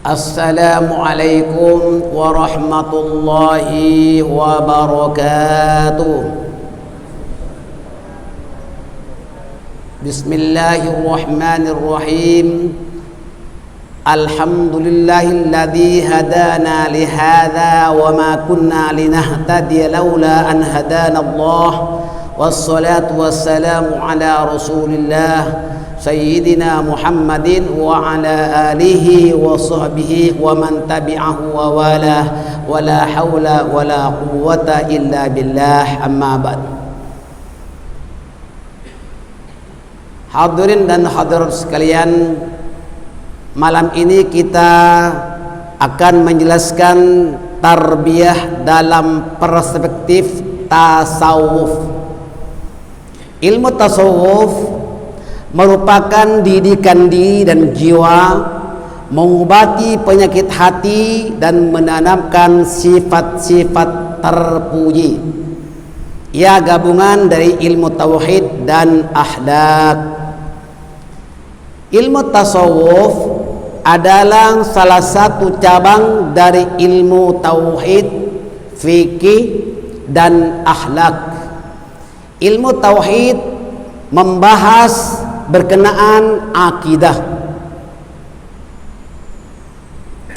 Assalamualaikum warahmatullahi wabarakatuh. Bismillahirrahmanirrahim. Alhamdulillahilladzi hadana lihadza wa ma kunna linahtadiya laula an hadana Allah. Wassalatu wassalamu ala Rasulillah Sayyidina Muhammadin wa ala alihi wa sahbihi wa man tabi'ahu wa walah wa la hawla wa la quwwata illa billah, amma ba'd. Hadirin dan hadirat sekalian, malam ini kita akan menjelaskan tarbiyah dalam perspektif tasawuf. Ilmu tasawuf merupakan didikan diri dan jiwa, mengobati penyakit hati dan menanamkan sifat-sifat terpuji. Ia gabungan dari ilmu tauhid dan akhlak. Ilmu tasawuf adalah salah satu cabang dari ilmu tauhid, fikih dan akhlak. Ilmu tauhid membahas berkenaan akidah.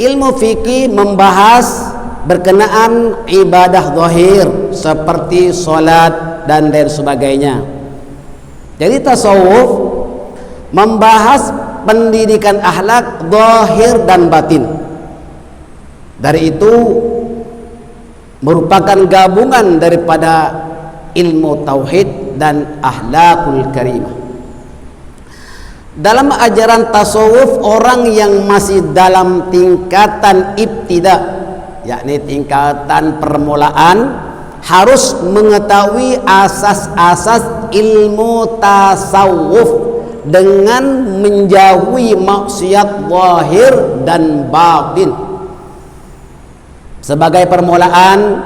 Ilmu fikih membahas berkenaan ibadah zahir seperti salat dan lain sebagainya. Jadi tasawuf membahas pendidikan akhlak zahir dan batin. Dari itu merupakan gabungan daripada ilmu tauhid dan akhlakul karimah. Dalam ajaran tasawuf, orang yang masih dalam tingkatan ibtida, yakni tingkatan permulaan, harus mengetahui asas-asas ilmu tasawuf dengan menjauhi maksiat zahir dan batin. Sebagai permulaan,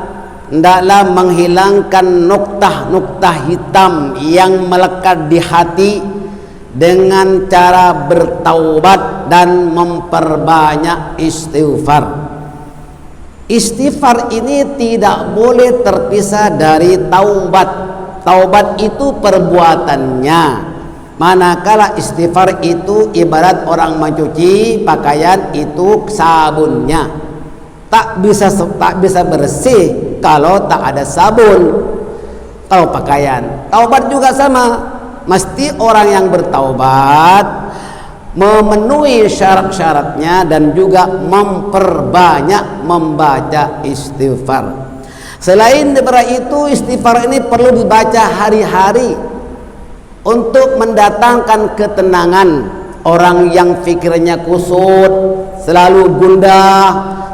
hendaklah menghilangkan noktah-noktah hitam yang melekat di hati dengan cara bertaubat dan memperbanyak istighfar. Istighfar ini tidak boleh terpisah dari taubat. Taubat itu perbuatannya, manakala istighfar itu ibarat orang mencuci pakaian, itu sabunnya. Tak bisa bersih kalau tak ada sabun. Kalau pakaian, taubat juga sama. Mesti orang yang bertaubat memenuhi syarat-syaratnya dan juga memperbanyak membaca istighfar. Selain daripada itu, istighfar ini perlu dibaca hari-hari untuk mendatangkan ketenangan. Orang yang fikirnya kusut, selalu gundah,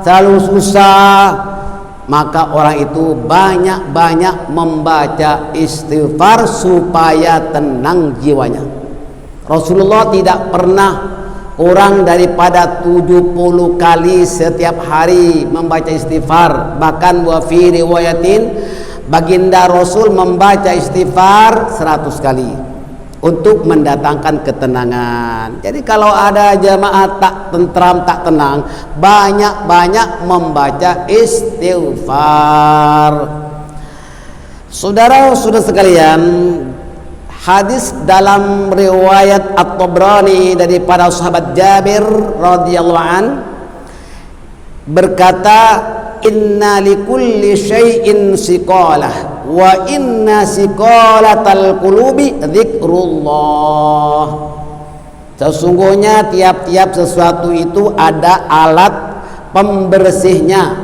selalu susah, maka orang itu banyak-banyak membaca istighfar supaya tenang jiwanya. Rasulullah tidak pernah kurang daripada 70 kali setiap hari membaca istighfar. Bahkan wa fi riwayatin, baginda Rasul membaca istighfar 100 kali untuk mendatangkan ketenangan. Jadi kalau ada jamaah tak tentram, tak tenang, banyak-banyak membaca istighfar. Saudara-saudara sekalian, hadis dalam riwayat At-Tabrani daripada sahabat Jabir radhiyallahu an berkata, inna likulli syai'in siqalah wa inna siqalatal qulubi dzikrullah. Sesungguhnya tiap-tiap sesuatu itu ada alat pembersihnya,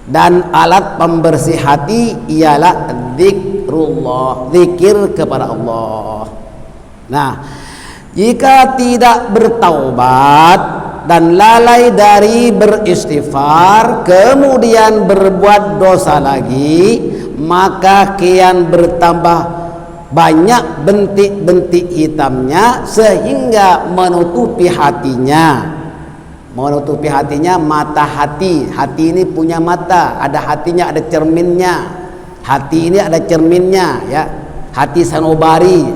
dan alat pembersih hati ialah dzikrullah, zikir kepada Allah. Nah, jika tidak bertaubat dan lalai dari beristighfar, kemudian berbuat dosa lagi, maka kian bertambah banyak bentik-bentik hitamnya sehingga menutupi hatinya. Menutupi hatinya, mata hati. Hati ini punya mata, ada hatinya, ada cerminnya. Hati ini ada cerminnya, ya. Hati sanubari.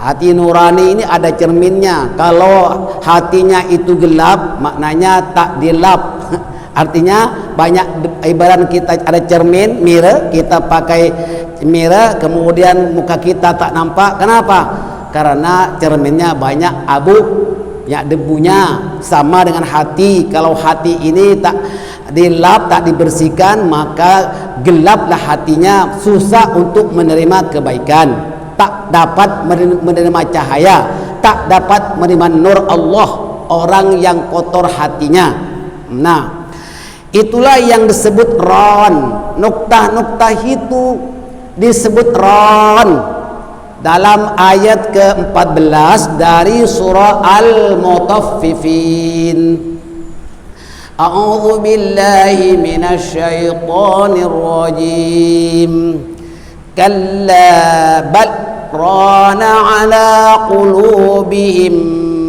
Hati nurani ini ada cerminnya. Kalau hatinya itu gelap, maknanya tak dilap. Artinya banyak, ibarat kita ada cermin, mirror, kita pakai mirror, kemudian muka kita tak nampak. Kenapa? Karena cerminnya banyak abu, banyak debunya. Sama dengan hati. Kalau hati ini tak dilap, tak dibersihkan, maka gelaplah hatinya, susah untuk menerima kebaikan, tak dapat menerima cahaya, tak dapat menerima nur Allah. Orang yang kotor hatinya. Nah, itulah yang disebut ron. Nuktah-nuktah itu disebut ron dalam ayat ke-14 dari surah Al-Mutaffifin. A'udzu billahi minasyaitonir rajim. Kalla bal rana ala qulubihim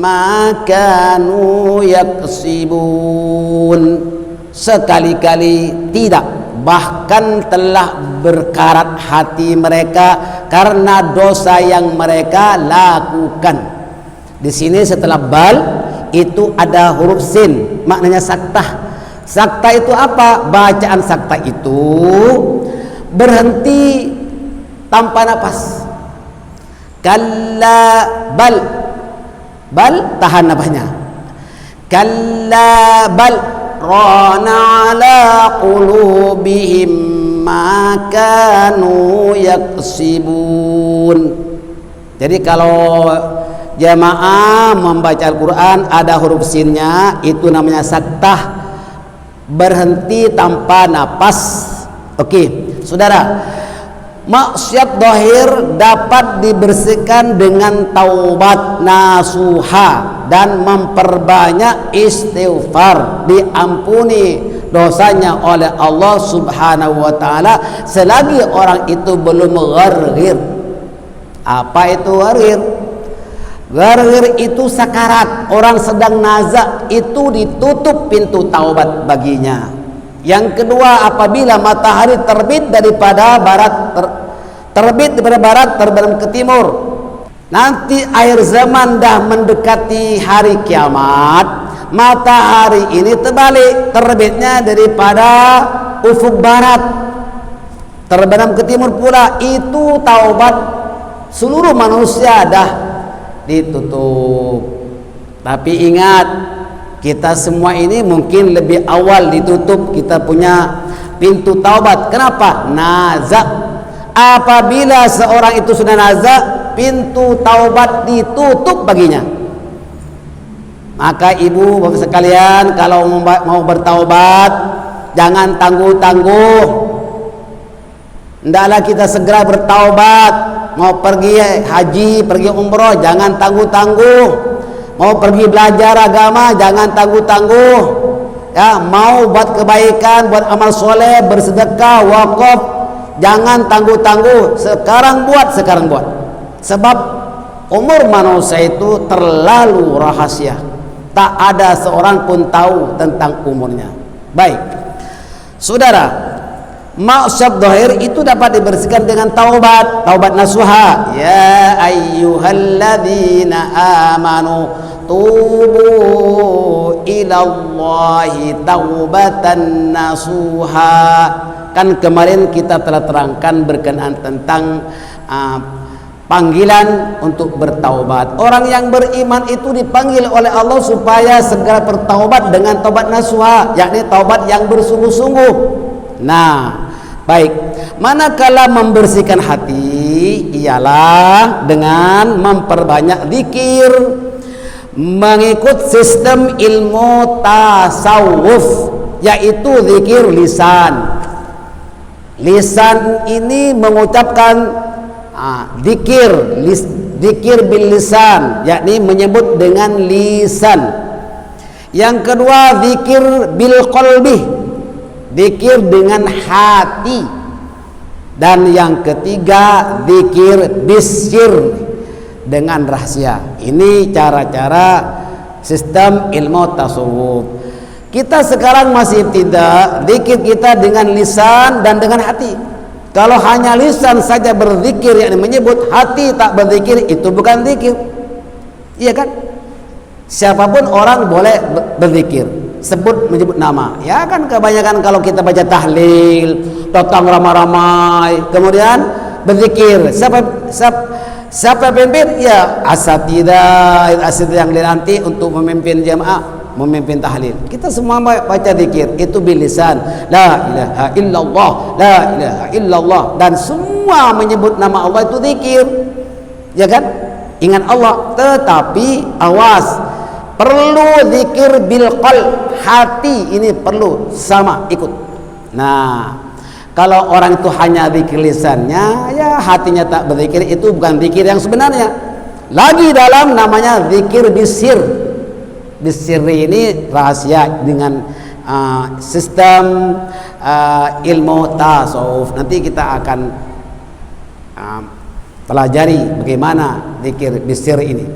ma kanu yaksibun. Sekali-kali tidak, bahkan telah berkarat hati mereka karena dosa yang mereka lakukan. Di sini setelah bal itu ada huruf sin, maknanya saktah. Saktah itu apa? Bacaan saktah itu berhenti tanpa napas. Kalla bal, tahan napasnya. Kalla bal rana ala qulubihim ma kanu yaksibun. Jadi kalau jamaah membaca Al-Quran ada huruf sinnya, itu namanya saktah, berhenti tanpa napas. Oke, saudara, maksiat zahir dapat dibersihkan dengan taubat nasuha dan memperbanyak istighfar, diampuni dosanya oleh Allah Subhanahu wa taala selagi orang itu belum gharghir. Apa itu gharghir? Gharghir itu sakarat, orang sedang nazak, itu ditutup pintu taubat baginya. Yang kedua, apabila matahari terbit daripada barat, terbit daripada barat, terbenam ke timur, nanti akhir zaman dah mendekati hari kiamat, matahari ini terbalik, terbitnya daripada ufuk barat, terbenam ke timur pula. Itu taubat seluruh manusia dah ditutup. Tapi ingat, kita semua ini mungkin lebih awal ditutup kita punya pintu taubat. Kenapa? Nazak. Apabila seorang itu sudah nazak, pintu taubat ditutup baginya. Maka ibu bapak sekalian, kalau mau bertaubat, jangan tangguh-tangguh. Hendaklah kita segera bertaubat. Mau pergi haji, pergi umroh, jangan tangguh-tangguh. Mau pergi belajar agama, jangan tangguh-tangguh. Ya, mau buat kebaikan, buat amal soleh, bersedekah, wakaf, jangan tangguh-tangguh. Sekarang buat. Sebab umur manusia itu terlalu rahasia. Tak ada seorang pun tahu tentang umurnya. Baik, saudara, maksiat zahir itu dapat dibersihkan dengan taubat, taubat nasuha. Ya ayyuhalladzina amanu tubu ilallahi taubatan nasuha. Kan kemarin kita telah terangkan berkenaan tentang panggilan untuk bertaubat. Orang yang beriman itu dipanggil oleh Allah supaya segera bertaubat dengan taubat nasuha, yakni taubat yang bersungguh-sungguh. Nah, baik, manakala membersihkan hati ialah dengan memperbanyak zikir, mengikut sistem ilmu tasawuf, yaitu zikir lisan. Lisan ini mengucapkan zikir bil lisan, yakni menyebut dengan lisan. Yang kedua, zikir bil qalbi, zikir dengan hati. Dan yang ketiga, zikir bisyir, dengan rahasia. Ini cara-cara sistem ilmu tasawuf. Kita sekarang masih tidak, zikir kita dengan lisan dan dengan hati. Kalau hanya lisan saja berzikir, yakni menyebut, hati tak berzikir, itu bukan zikir. Iya kan? Siapapun orang boleh berzikir, sebut menyebut nama. Ya kan, kebanyakan kalau kita baca tahlil, datang ramai-ramai, kemudian berzikir. Siapa pemimpin? Ya asatidah yang dilantik untuk memimpin jamaah, memimpin tahlil. Kita semua baca zikir, itu bilisan, la ilaha illallah, la ilaha illallah, dan semua menyebut nama Allah itu zikir. Ya kan? Ingat Allah, tetapi awas, perlu zikir bil qalb, hati ini perlu sama ikut. Nah, kalau orang itu hanya zikir lisannya, ya hatinya tak berzikir, itu bukan zikir yang sebenarnya. Lagi dalam namanya zikir bisir. Bisir ini rahasia dengan sistem ilmu tasawuf. Nanti kita akan pelajari bagaimana zikir bisir ini.